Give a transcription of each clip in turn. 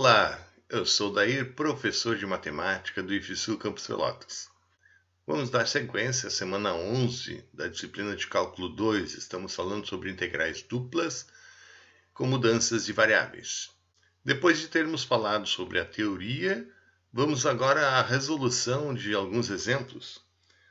Olá, eu sou Dair, professor de matemática do IFSU Campus Pelotas. Vamos dar sequência à semana 11 da disciplina de cálculo 2. Estamos falando sobre integrais duplas com mudanças de variáveis. Depois de termos falado sobre a teoria, vamos agora à resolução de alguns exemplos.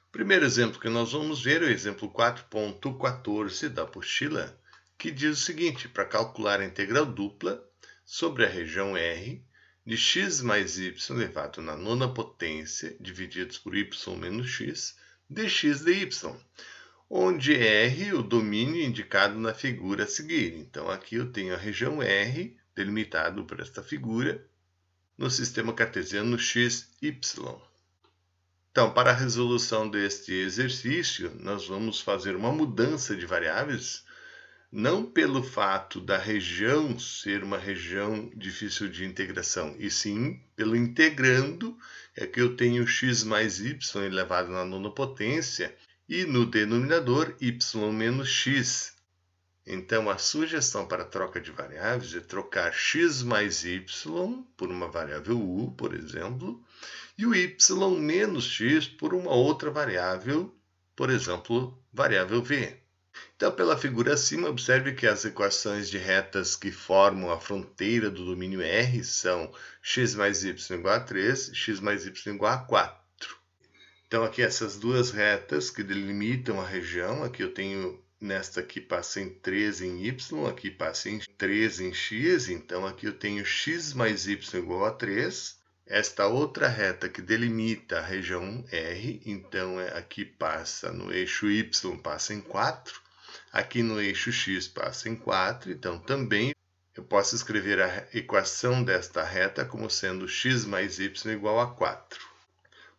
O primeiro exemplo que nós vamos ver é o exemplo 4.14 da apostila, que diz o seguinte: para calcular a integral dupla sobre a região R de x mais y elevado na nona potência divididos por y menos x dx dy, onde R o domínio indicado na figura a seguir. Então aqui eu tenho a região R delimitado por esta figura no sistema cartesiano x, y. Então, para a resolução deste exercício, nós vamos fazer uma mudança de variáveis, não pelo fato da região ser uma região difícil de integração, e sim pelo integrando, é que eu tenho x mais y elevado na nona potência e no denominador y menos x. Então, a sugestão para a troca de variáveis é trocar x mais y por uma variável u, por exemplo, e o y menos x por uma outra variável, por exemplo, variável v. Então, pela figura acima, observe que as equações de retas que formam a fronteira do domínio R são x mais y igual a 3 e x mais y igual a 4. Então, aqui essas duas retas que delimitam a região, aqui eu tenho, nesta aqui passa em 3 em y, aqui passa em 3 em x, então aqui eu tenho x mais y igual a 3. Esta outra reta que delimita a região R, então aqui passa no eixo y, passa em 4. Aqui no eixo x passa em 4, então também eu posso escrever a equação desta reta como sendo x mais y igual a 4.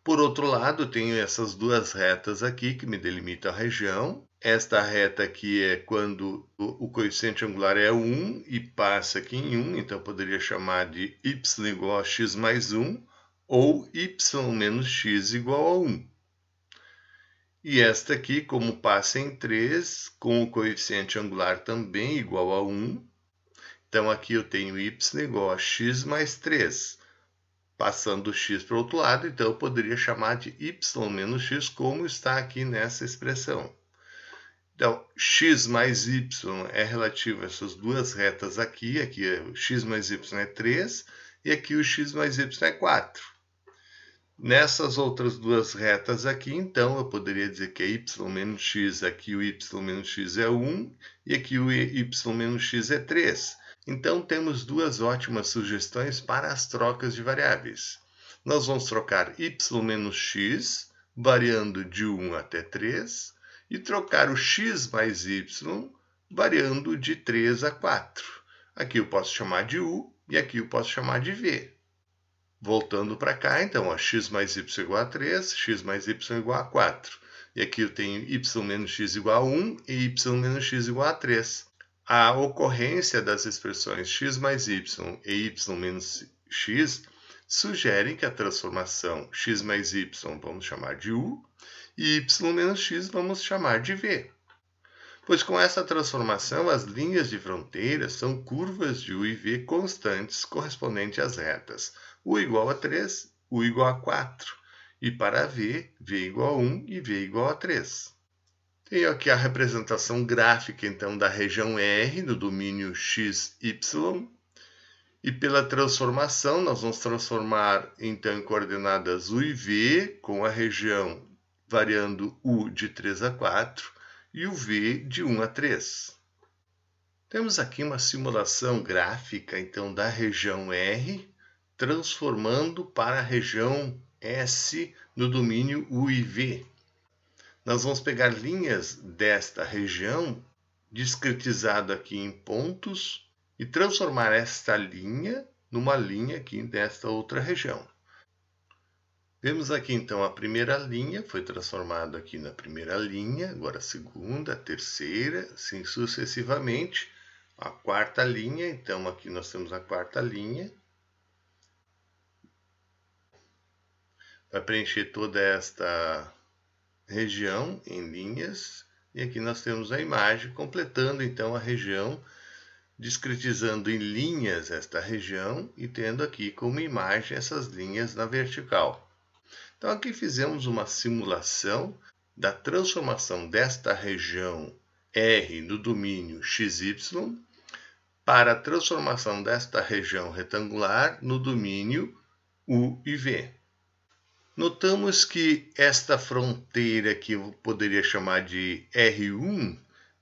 Por outro lado, eu tenho essas duas retas aqui que me delimitam a região. Esta reta aqui é quando o coeficiente angular é 1 e passa aqui em 1, então eu poderia chamar de y igual a x mais 1 ou y menos x igual a 1. E esta aqui, como passa em 3, com o coeficiente angular também igual a 1, então aqui eu tenho y igual a x mais 3. Passando o x para o outro lado, então eu poderia chamar de y menos x, como está aqui nessa expressão. Então, x mais y é relativo a essas duas retas aqui o x mais y é 3 e aqui o x mais y é 4. Nessas outras duas retas aqui, então, eu poderia dizer que é y menos x, aqui o y menos x é 1 e aqui o y menos x é 3. Então, temos duas ótimas sugestões para as trocas de variáveis. Nós vamos trocar y menos x, variando de 1 até 3, e trocar o x mais y, variando de 3 a 4. Aqui eu posso chamar de u e aqui eu posso chamar de v. Voltando para cá, então, x mais y igual a 3, x mais y igual a 4. E aqui eu tenho y menos x igual a 1 e y menos x igual a 3. A ocorrência das expressões x mais y e y menos x sugerem que a transformação x mais y vamos chamar de u e y menos x vamos chamar de v. Pois com essa transformação, as linhas de fronteira são curvas de u e v constantes correspondentes às retas u igual a 3, u igual a 4. E para v, v igual a 1 e v igual a 3. Tenho aqui a representação gráfica, então, da região R no domínio x, y. E pela transformação, nós vamos transformar, então, em coordenadas u e v, com a região variando u de 3 a 4 e o v de 1 a 3. Temos aqui uma simulação gráfica, então, da região R, transformando para a região S no domínio u e v. Nós vamos pegar linhas desta região, discretizada aqui em pontos, e transformar esta linha numa linha aqui desta outra região. Vemos aqui então a primeira linha, foi transformada aqui na primeira linha, agora a segunda, a terceira, assim sucessivamente. A quarta linha, então aqui nós temos a quarta linha. Vai preencher toda esta região em linhas, e aqui nós temos a imagem completando então a região discretizando em linhas esta região e tendo aqui como imagem essas linhas na vertical. Então aqui fizemos uma simulação da transformação desta região R no domínio XY para a transformação desta região retangular no domínio U e V. Notamos que esta fronteira que eu poderia chamar de R1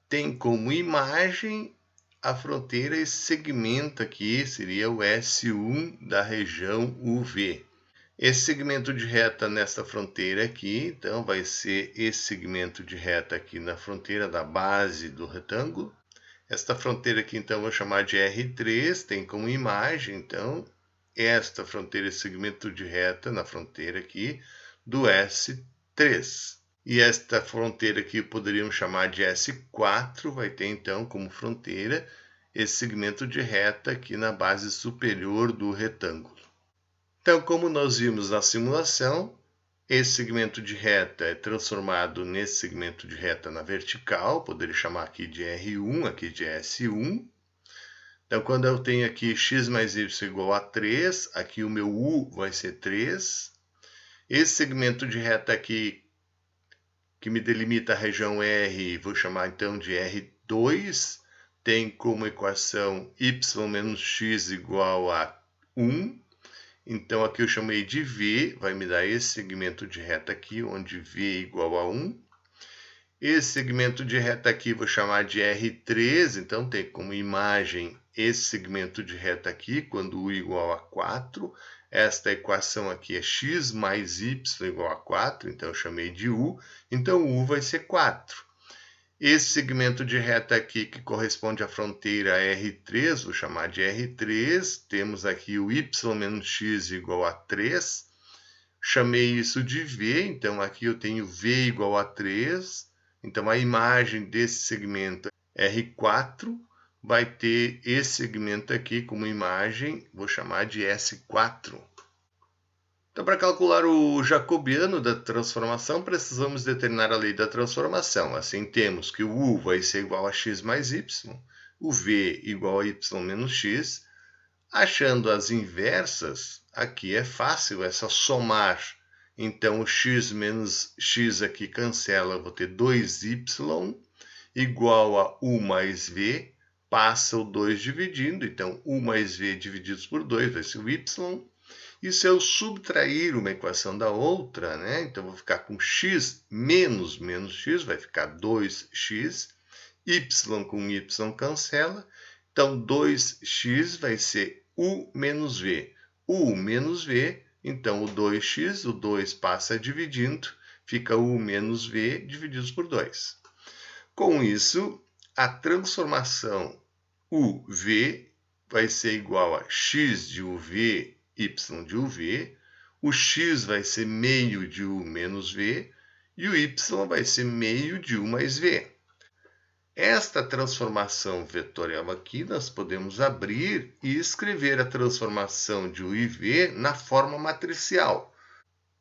tem como imagem a fronteira, esse segmento aqui seria o S1 da região UV. Esse segmento de reta nessa fronteira aqui, então vai ser esse segmento de reta aqui na fronteira da base do retângulo. Esta fronteira aqui, então, eu vou chamar de R3, tem como imagem, então, esta fronteira, esse segmento de reta na fronteira aqui do S3. E esta fronteira aqui poderíamos chamar de S4, vai ter, então, como fronteira esse segmento de reta aqui na base superior do retângulo. Então, como nós vimos na simulação, esse segmento de reta é transformado nesse segmento de reta na vertical, poderia chamar aqui de R1, aqui de S1. Então, quando eu tenho aqui x mais y igual a 3, aqui o meu U vai ser 3. Esse segmento de reta aqui, que me delimita a região R, vou chamar então de R2, tem como equação y menos x igual a 1. Então, aqui eu chamei de V, vai me dar esse segmento de reta aqui, onde V é igual a 1. Esse segmento de reta aqui vou chamar de R3, então tem como imagem esse segmento de reta aqui, quando U igual a 4. Esta equação aqui é x mais y igual a 4, então eu chamei de U, então U vai ser 4. Esse segmento de reta aqui, que corresponde à fronteira R3, vou chamar de R3. Temos aqui o y menos x igual a 3. Chamei isso de V, então aqui eu tenho V igual a 3. Então a imagem desse segmento R4 vai ter esse segmento aqui como imagem, vou chamar de S4. Então, para calcular o jacobiano da transformação, precisamos determinar a lei da transformação. Assim, temos que o U vai ser igual a x mais y, o V igual a y menos x. Achando as inversas, aqui é fácil, é só somar. Então, o x menos x aqui cancela, eu vou ter 2y igual a U mais V, passa o 2 dividindo, então U mais V divididos por 2 vai ser o y. E se eu subtrair uma equação da outra, né? Então, vou ficar com x menos x, vai ficar 2x. Y com y cancela. Então, 2x vai ser U menos V. U menos V, então o 2x, o 2 passa dividindo, fica U menos V divididos por 2. Com isso, a transformação UV vai ser igual a x de UV y de UV, o x vai ser meio de U menos V, e o y vai ser meio de U mais V. Esta transformação vetorial aqui, nós podemos abrir e escrever a transformação de U e V na forma matricial.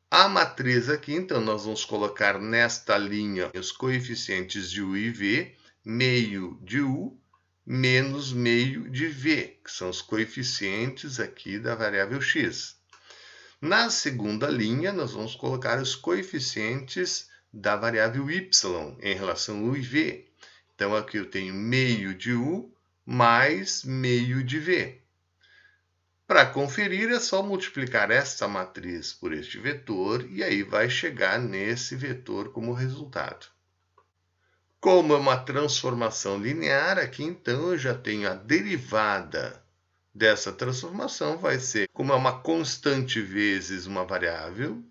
A matriz aqui, então, nós vamos colocar nesta linha os coeficientes de U e V, meio de U, menos meio de V, que são os coeficientes aqui da variável x. Na segunda linha, nós vamos colocar os coeficientes da variável y em relação a U e V. Então, aqui eu tenho meio de U mais meio de V. Para conferir, é só multiplicar esta matriz por este vetor e aí vai chegar nesse vetor como resultado. Como é uma transformação linear, aqui então eu já tenho a derivada dessa transformação, vai ser, como é uma constante vezes uma variável,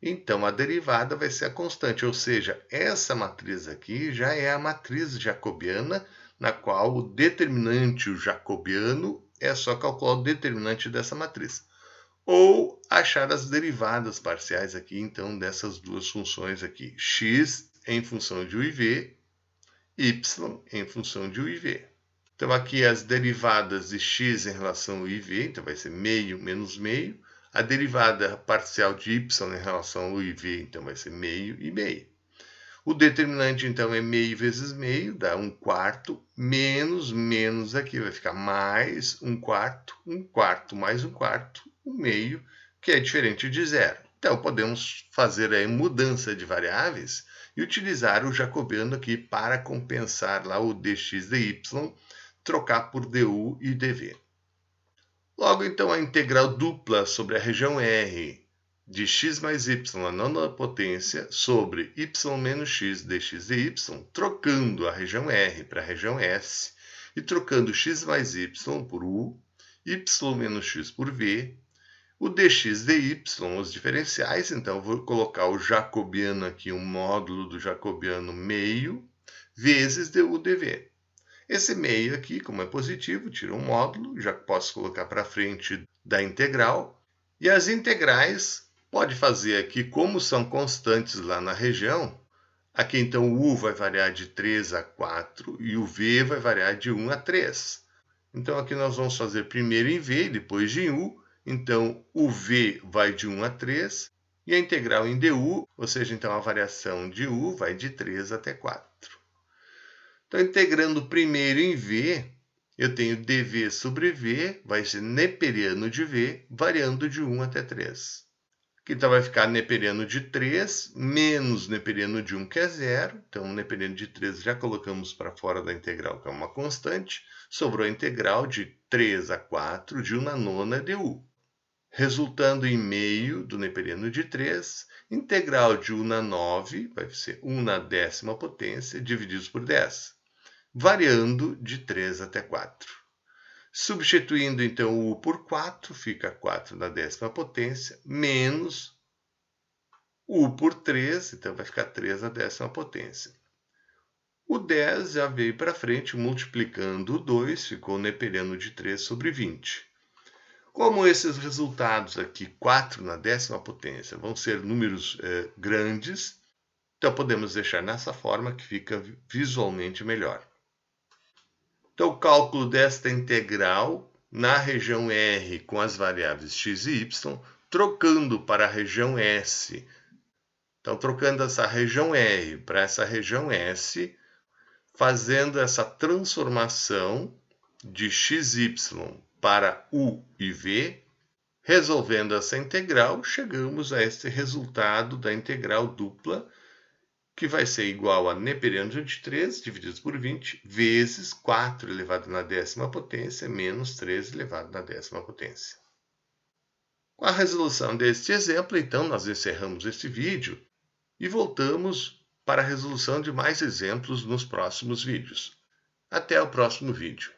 então a derivada vai ser a constante, ou seja, essa matriz aqui já é a matriz jacobiana, na qual o determinante o jacobiano é só calcular o determinante dessa matriz. Ou achar as derivadas parciais aqui, então, dessas duas funções aqui, x em função de U e V, y em função de U e V. Então, aqui as derivadas de x em relação ao U e V, então vai ser meio menos meio. A derivada parcial de y em relação ao U e V, então vai ser meio e meio. O determinante, então, é meio vezes meio, dá 1/4, menos aqui, vai ficar mais 1/4 mais 1/4, o meio, que é diferente de zero. Então, podemos fazer aí mudança de variáveis e utilizar o jacobiano aqui para compensar lá o dx dy, trocar por du e dv. Logo, então, a integral dupla sobre a região R de x mais y à nona potência sobre y menos x dx dy, trocando a região R para a região S e trocando x mais y por u, y menos x por v, o dx dy, os diferenciais, então vou colocar o jacobiano aqui, um módulo do jacobiano meio, vezes du dv. Esse meio aqui, como é positivo, tira um módulo, já posso colocar para frente da integral. E as integrais, pode fazer aqui, como são constantes lá na região, aqui então o u vai variar de 3 a 4 e o v vai variar de 1 a 3. Então aqui nós vamos fazer primeiro em v, depois em u. Então o v vai de 1 a 3 e a integral em du, ou seja, então a variação de u vai de 3 até 4. Então, integrando primeiro em v, eu tenho dv sobre v, vai ser neperiano de v, variando de 1 até 3. Aqui então vai ficar neperiano de 3 menos neperiano de 1, que é 0. Então, neperiano de 3 já colocamos para fora da integral, que é uma constante. Sobrou a integral de 3 a 4 de 1 na nona du. Resultando em meio do neperiano de 3, integral de 1 na 9, vai ser 1 na 10ª potência, divididos por 10. Variando de 3 até 4. Substituindo, então, o u por 4, fica 4 na 10ª potência, menos u por 3, então vai ficar 3 na 10ª potência. O 10 já veio para frente, multiplicando o 2, ficou neperiano de 3 sobre 20. Como esses resultados aqui, 4 na 10ª potência, vão ser números grandes, então podemos deixar nessa forma que fica visualmente melhor. Então, o cálculo desta integral na região R com as variáveis x e y, trocando para a região S. Então, trocando essa região R para essa região S, fazendo essa transformação de xy para u e v, resolvendo essa integral, chegamos a esse resultado da integral dupla, que vai ser igual a neperiano de 3 dividido por 20 vezes 4 elevado na 10ª potência menos 3 elevado na 10ª potência. Com a resolução deste exemplo, então, nós encerramos este vídeo e voltamos para a resolução de mais exemplos nos próximos vídeos. Até o próximo vídeo.